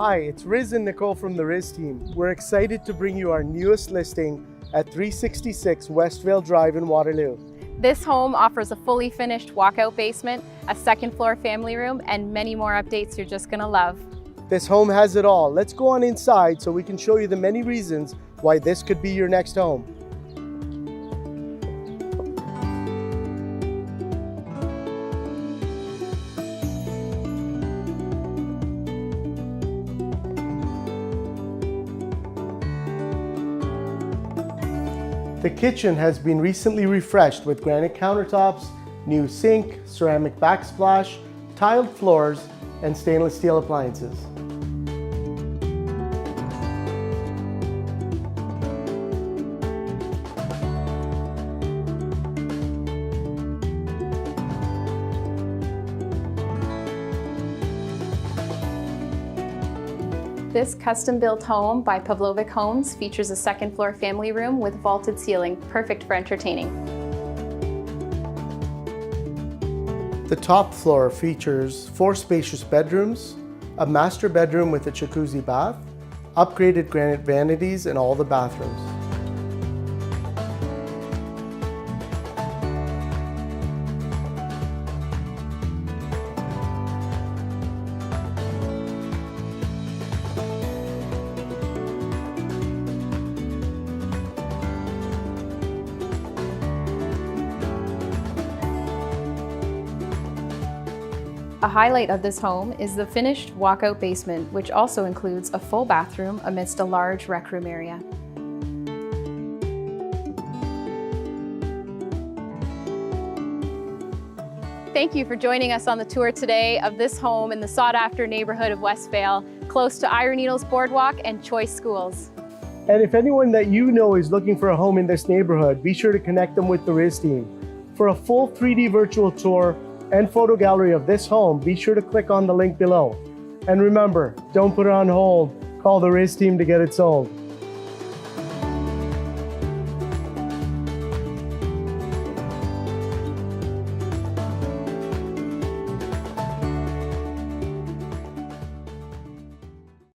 Hi, it's Riz and Nicole from the RIZ team. We're excited to bring you our newest listing at 366 Westvale Drive in Waterloo. This home offers a fully finished walkout basement, a second floor family room, and many more updates you're just gonna love. This home has it all. Let's go on inside so we can show you the many reasons why this could be your next home. The kitchen has been recently refreshed with granite countertops, new sink, ceramic backsplash, tiled floors, and stainless steel appliances. This custom-built home by Pavlovic Homes features a second floor family room with vaulted ceiling, perfect for entertaining. The top floor features 4 spacious bedrooms, a master bedroom with a jacuzzi bath, upgraded granite vanities in all the bathrooms. A highlight of this home is the finished walkout basement, which also includes a full bathroom amidst a large rec room area. Thank you for joining us on the tour today of this home in the sought-after neighborhood of Westvale, close to IRA Needles Boardwalk and Choice Schools. And if anyone that you know is looking for a home in this neighborhood, be sure to connect them with the RIZ team. For a full 3D virtual tour and photo gallery of this home, be sure to click on the link below. And remember, don't put it on hold. Call the RIZ team to get it sold.